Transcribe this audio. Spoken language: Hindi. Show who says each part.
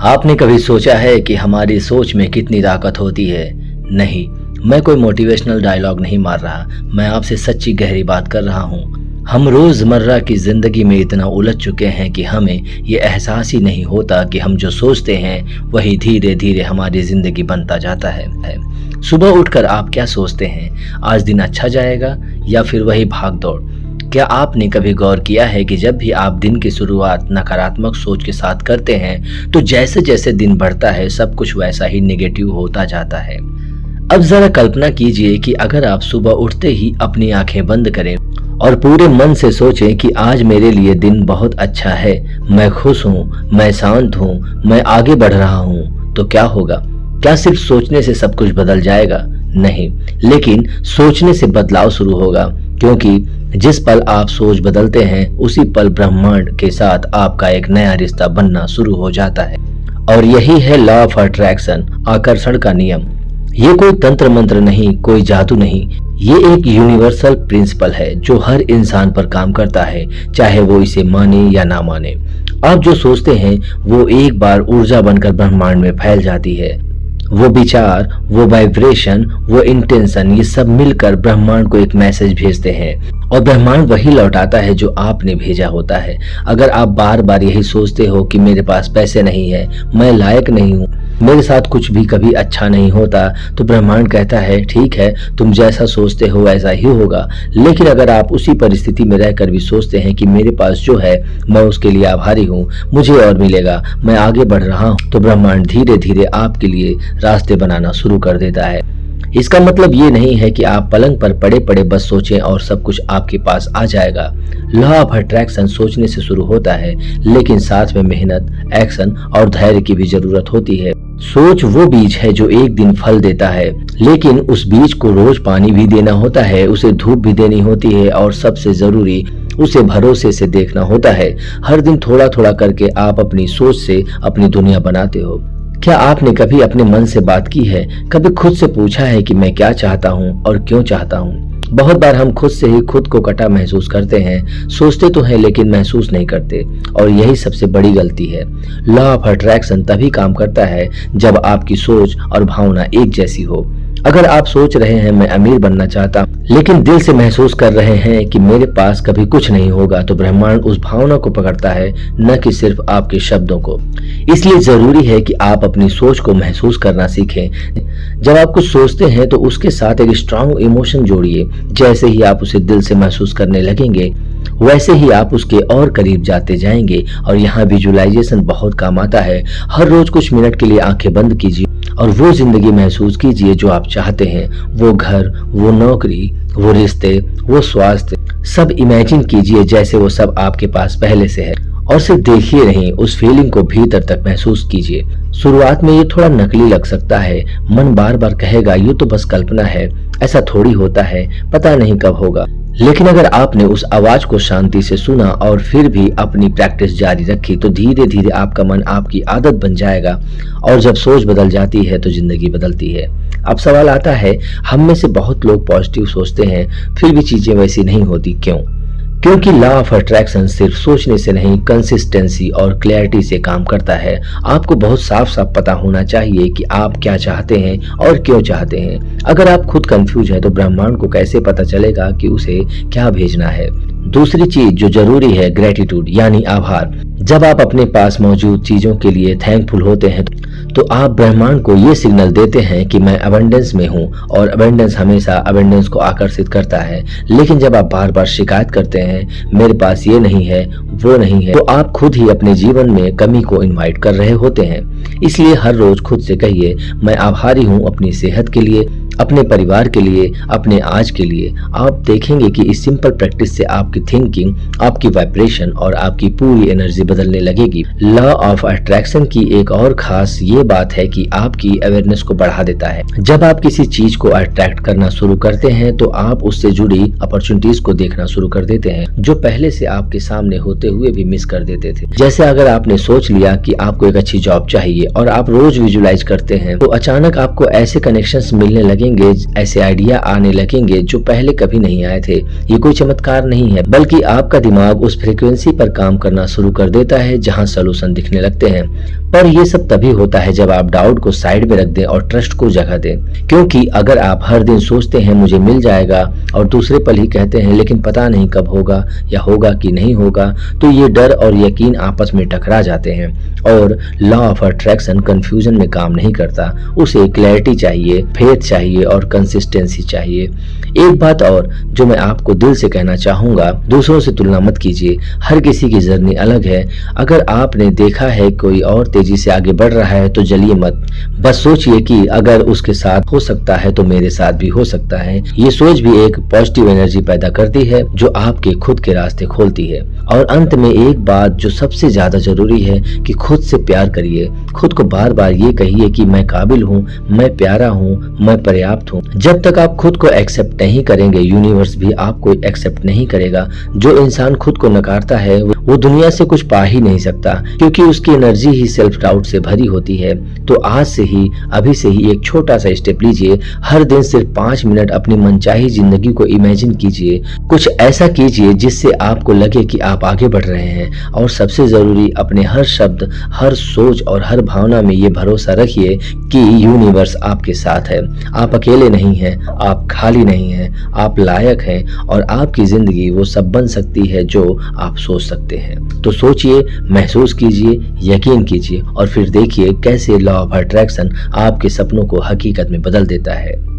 Speaker 1: आपने कभी सोचा है कि हमारी सोच में कितनी ताकत होती है? नहीं, मैं कोई मोटिवेशनल डायलॉग नहीं मार रहा। मैं आपसे सच्ची गहरी बात कर रहा हूँ। हम रोजमर्रा की जिंदगी में इतना उलझ चुके हैं कि हमें ये एहसास ही नहीं होता कि हम जो सोचते हैं वही धीरे धीरे हमारी जिंदगी बनता जाता है। सुबह उठकर आप क्या सोचते हैं? आज दिन अच्छा जाएगा या फिर वही भाग दौड़? क्या आपने कभी गौर किया है कि जब भी आप दिन की शुरुआत नकारात्मक सोच के साथ करते हैं तो जैसे जैसे दिन बढ़ता है सब कुछ वैसा ही नेगेटिव होता जाता है। अब जरा कल्पना कीजिए कि अगर आप सुबह उठते ही अपनी आंखें बंद करें और पूरे मन से सोचें कि आज मेरे लिए दिन बहुत अच्छा है, मैं खुश हूँ, मैं शांत हूँ, मैं आगे बढ़ रहा हूँ, तो क्या होगा? क्या सिर्फ सोचने से सब कुछ बदल जाएगा? नहीं, लेकिन सोचने से बदलाव शुरू होगा, क्योंकि जिस पल आप सोच बदलते हैं उसी पल ब्रह्मांड के साथ आपका एक नया रिश्ता बनना शुरू हो जाता है। और यही है लॉ ऑफ अट्रैक्शन, आकर्षण का नियम। ये कोई तंत्र मंत्र नहीं, कोई जादू नहीं, ये एक यूनिवर्सल प्रिंसिपल है जो हर इंसान पर काम करता है, चाहे वो इसे माने या ना माने। आप जो सोचते हैं वो एक बार ऊर्जा बनकर ब्रह्मांड में फैल जाती है। वो विचार, वो वाइब्रेशन, वो इंटेंशन, ये सब मिलकर ब्रह्मांड को एक मैसेज भेजते हैं और ब्रह्मांड वही लौटाता है जो आपने भेजा होता है। अगर आप बार बार यही सोचते हो कि मेरे पास पैसे नहीं है, मैं लायक नहीं हूँ, मेरे साथ कुछ भी कभी अच्छा नहीं होता, तो ब्रह्मांड कहता है ठीक है, तुम जैसा सोचते हो वैसा ही होगा। लेकिन अगर आप उसी परिस्थिति में रहकर भी सोचते हैं कि मेरे पास जो है मैं उसके लिए आभारी हूँ, मुझे और मिलेगा, मैं आगे बढ़ रहा हूँ, तो ब्रह्मांड धीरे धीरे आपके लिए रास्ते बनाना शुरू कर देता है। इसका मतलब ये नहीं है कि आप पलंग पर पड़े पड़े बस सोचें और सब कुछ आपके पास आ जाएगा। लॉ ऑफ अट्रैक्शन सोचने से शुरू होता है, लेकिन साथ में मेहनत, एक्शन और धैर्य की भी जरूरत होती है। सोच वो बीज है जो एक दिन फल देता है, लेकिन उस बीज को रोज पानी भी देना होता है, उसे धूप भी देनी होती है और सबसे जरूरी उसे भरोसे से देखना होता है। हर दिन थोड़ा थोड़ा करके आप अपनी सोच से अपनी दुनिया बनाते हो। क्या आपने कभी अपने मन से बात की है? कभी खुद से पूछा है कि मैं क्या चाहता हूँ और क्यों चाहता हूँ? बहुत बार हम खुद से ही खुद को कटा महसूस करते हैं, सोचते तो हैं लेकिन महसूस नहीं करते, और यही सबसे बड़ी गलती है। लॉ ऑफ अट्रैक्शन तभी काम करता है जब आपकी सोच और भावना एक जैसी हो। अगर आप सोच रहे हैं मैं अमीर बनना चाहता, लेकिन दिल से महसूस कर रहे हैं कि मेरे पास कभी कुछ नहीं होगा, तो ब्रह्मांड उस भावना को पकड़ता है, न कि सिर्फ आपके शब्दों को। इसलिए जरूरी है कि आप अपनी सोच को महसूस करना सीखें। जब आप कुछ सोचते हैं तो उसके साथ एक स्ट्रांग इमोशन जोड़िए। जैसे ही आप उसे दिल से महसूस करने लगेंगे वैसे ही आप उसके और करीब जाते जाएंगे। और यहाँ विजुअलाइजेशन बहुत काम आता है। हर रोज कुछ मिनट के लिए आंखें बंद कीजिए और वो जिंदगी महसूस कीजिए जो आप चाहते हैं। वो घर, वो नौकरी, वो रिश्ते, वो स्वास्थ्य, सब इमेजिन कीजिए जैसे वो सब आपके पास पहले से है, और सिर्फ देखिए नहीं, उस फीलिंग को भीतर तक महसूस कीजिए। शुरुआत में ये थोड़ा नकली लग सकता है, मन बार बार कहेगा ये तो बस कल्पना है, ऐसा थोड़ी होता है, पता नहीं कब होगा। लेकिन अगर आपने उस आवाज को शांति से सुना और फिर भी अपनी प्रैक्टिस जारी रखी तो धीरे धीरे आपका मन आपकी आदत बन जाएगा। और जब सोच बदल जाती है तो जिंदगी बदलती है। अब सवाल आता है, हम में से बहुत लोग पॉजिटिव सोचते हैं फिर भी चीजें वैसी नहीं होती, क्यों? क्योंकि लॉ ऑफ अट्रैक्शन सिर्फ सोचने से नहीं, कंसिस्टेंसी और क्लैरिटी से काम करता है। आपको बहुत साफ साफ पता होना चाहिए कि आप क्या चाहते हैं और क्यों चाहते हैं। अगर आप खुद कंफ्यूज है तो ब्रह्मांड को कैसे पता चलेगा कि उसे क्या भेजना है? दूसरी चीज जो जरूरी है, ग्रेटिट्यूड यानी आभार। जब आप अपने पास मौजूद चीजों के लिए थैंकफुल होते हैं तो आप ब्रह्मांड को ये सिग्नल देते हैं कि मैं अबंडेंस में हूँ, और अबंडेंस हमेशा अबंडेंस को आकर्षित करता है। लेकिन जब आप बार बार शिकायत करते हैं मेरे पास ये नहीं है, वो नहीं है, तो आप खुद ही अपने जीवन में कमी को इनवाइट कर रहे होते हैं। इसलिए हर रोज खुद से कहिए मैं आभारी हूँ अपनी सेहत के लिए, अपने परिवार के लिए, अपने आज के लिए। आप देखेंगे कि इस सिंपल प्रैक्टिस से आपकी थिंकिंग, आपकी वाइब्रेशन और आपकी पूरी एनर्जी बदलने लगेगी। लॉ ऑफ अट्रैक्शन की एक और खास ये बात है कि आपकी अवेयरनेस को बढ़ा देता है। जब आप किसी चीज को अट्रैक्ट करना शुरू करते हैं तो आप उससे जुड़ी अपॉर्चुनिटीज को देखना शुरू कर देते हैं जो पहले से आपके सामने होते हुए भी मिस कर देते थे। जैसे अगर आपने सोच लिया कि आपको एक अच्छी जॉब चाहिए और आप रोज विजुलाइज करते हैं तो अचानक आपको ऐसे कनेक्शंस मिलने लगे लगेंगे, ऐसे आइडिया आने लगेंगे जो पहले कभी नहीं आए थे। ये कोई चमत्कार नहीं है, बल्कि आपका दिमाग उस फ्रीक्वेंसी पर काम करना शुरू कर देता है जहां सॉल्यूशन दिखने लगते हैं। पर ये सब तभी होता है जब आप डाउट को साइड में रख दें और ट्रस्ट को जगह दें। क्योंकि अगर आप हर दिन सोचते हैं मुझे मिल जाएगा और दूसरे पल ही कहते हैं लेकिन पता नहीं कब होगा या होगा कि नहीं होगा, तो ये डर और यकीन आपस में टकरा जाते हैं और लॉ ऑफ अट्रैक्शन कंफ्यूजन में काम नहीं करता। उसे क्लैरिटी चाहिए, फेथ चाहिए और कंसिस्टेंसी चाहिए। एक बात और जो मैं आपको दिल से कहना चाहूंगा, दूसरों से तुलना मत कीजिए। हर किसी की जर्नी अलग है। अगर आपने देखा है कोई और तेजी से आगे बढ़ रहा है तो जलिए मत। बस सोचिए कि अगर उसके साथ हो सकता है तो मेरे साथ भी हो सकता है। ये सोच भी एक पॉजिटिव एनर्जी पैदा करती है जो आपके खुद के रास्ते खोलती है। और अंत में एक बात जो सबसे ज्यादा जरूरी है कि खुद से प्यार करिए। खुद को बार बार ये कहिए कि मैं काबिल हूँ, मैं प्यारा हूँ, मैं पर्याप्त हूँ। जब तक आप खुद को एक्सेप्ट नहीं करेंगे, यूनिवर्स भी आपको एक्सेप्ट नहीं करेगा। जो इंसान खुद को नकारता है वो दुनिया से कुछ पा ही नहीं सकता, क्योंकि उसकी एनर्जी ही सेल्फ डाउट से भरी होती है। तो आज से ही, अभी से ही एक छोटा सा स्टेप लीजिए। हर दिन सिर्फ 5 मिनट अपनी मनचाही जिंदगी को इमेजिन कीजिए। कुछ ऐसा कीजिए जिससे आपको लगे कि आप आगे बढ़ रहे हैं। और सबसे जरूरी, अपने हर शब्द, हर सोच और हर भावना में ये भरोसा रखिए कि यूनिवर्स आपके साथ है। आप अकेले नहीं हैं, आप खाली नहीं हैं, आप लायक हैं और आपकी जिंदगी वो सब बन सकती है जो आप सोच सकते हैं। तो सोचिए, महसूस कीजिए, यकीन कीजिए और फिर देखिए कैसे लॉ ऑफ अट्रैक्शन आपके सपनों को हकीकत में बदल देता है।